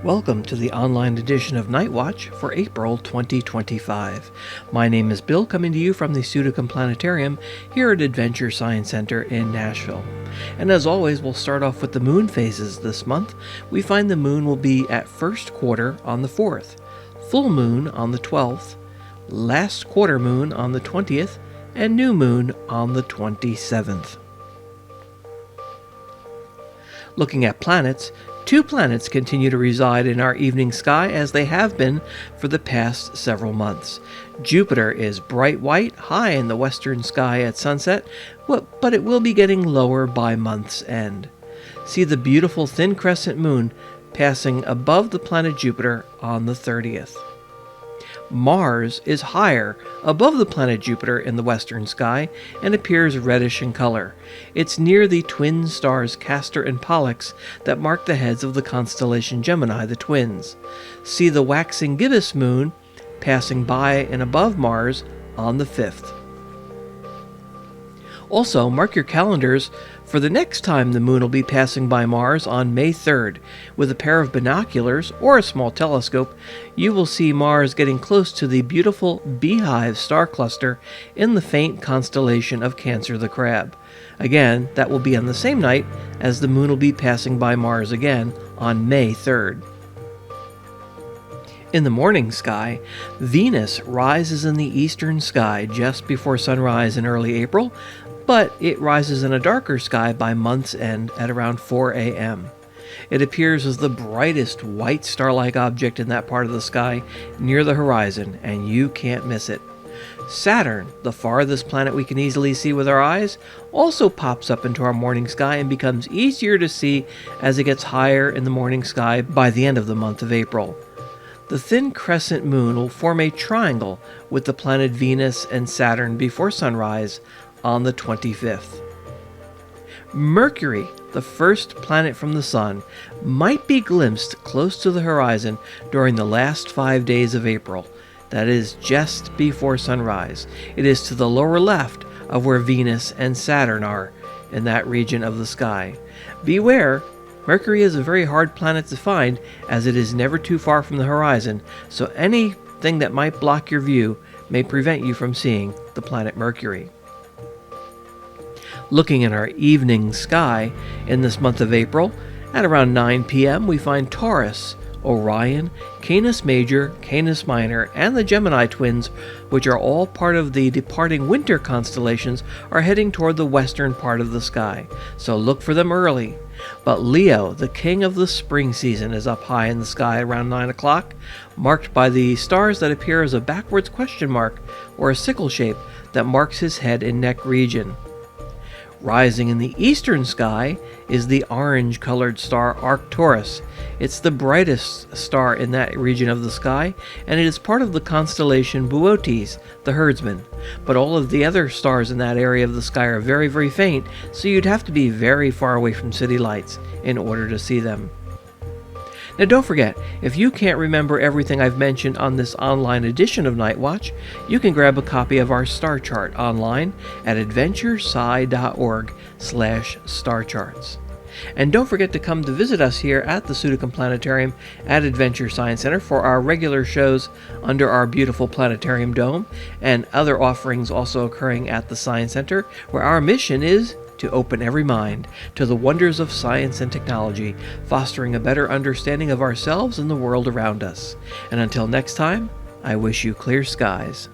Welcome to the online edition of Nightwatch for April 2025. My name is Bill, coming to you from the Sudekum Planetarium here at Adventure Science Center in Nashville. And as always, we'll start off with the moon phases this month. We find the moon will be at first quarter on the 4th, full moon on the 12th, last quarter moon on the 20th, and new moon on the 27th. Looking at planets, 2 planets continue to reside in our evening sky as they have been for the past several months. Jupiter is bright white, high in the western sky at sunset, but it will be getting lower by month's end. See the beautiful thin crescent moon passing above the planet Jupiter on the 30th. Mars is higher above the planet Jupiter in the western sky and appears reddish in color. It's near the twin stars Castor and Pollux that mark the heads of the constellation Gemini, the twins. See the waxing gibbous moon passing by and above Mars on the 5th. Also, mark your calendars for the next time the moon will be passing by Mars on May 3rd. With a pair of binoculars or a small telescope, you will see Mars getting close to the beautiful Beehive star cluster in the faint constellation of Cancer the Crab. Again, that will be on the same night as the moon will be passing by Mars again on May 3rd. In the morning sky, Venus rises in the eastern sky just before sunrise in early April, but it rises in a darker sky by month's end at around 4 a.m. It appears as the brightest white star-like object in that part of the sky near the horizon, and you can't miss it. Saturn, the farthest planet we can easily see with our eyes, also pops up into our morning sky and becomes easier to see as it gets higher in the morning sky by the end of the month of April. The thin crescent moon will form a triangle with the planet Venus and Saturn before sunrise on the 25th. Mercury, the first planet from the Sun, might be glimpsed close to the horizon during the last 5 days of April. That is just before sunrise. It is to the lower left of where Venus and Saturn are in that region of the sky. Beware, Mercury is a very hard planet to find as it is never too far from the horizon, so anything that might block your view may prevent you from seeing the planet Mercury. Looking at our evening sky in this month of April, at around 9 p.m. we find Taurus, Orion, Canis Major, Canis Minor, and the Gemini twins, which are all part of the departing winter constellations, are heading toward the western part of the sky, so look for them early. But Leo, the king of the spring season, is up high in the sky around 9 o'clock, marked by the stars that appear as a backwards question mark or a sickle shape that marks his head and neck region. Rising in the eastern sky is the orange-colored star Arcturus. It's the brightest star in that region of the sky, and it is part of the constellation Boötes, the herdsman. But all of the other stars in that area of the sky are very, very faint, so you'd have to be very far away from city lights in order to see them. Now don't forget, if you can't remember everything I've mentioned on this online edition of Nightwatch, you can grab a copy of our star chart online at adventuresci.org/starcharts. And don't forget to come to visit us here at the Sudekum Planetarium at Adventure Science Center for our regular shows under our beautiful planetarium dome, and other offerings also occurring at the Science Center, where our mission is to open every mind to the wonders of science and technology, fostering a better understanding of ourselves and the world around us. And until next time, I wish you clear skies.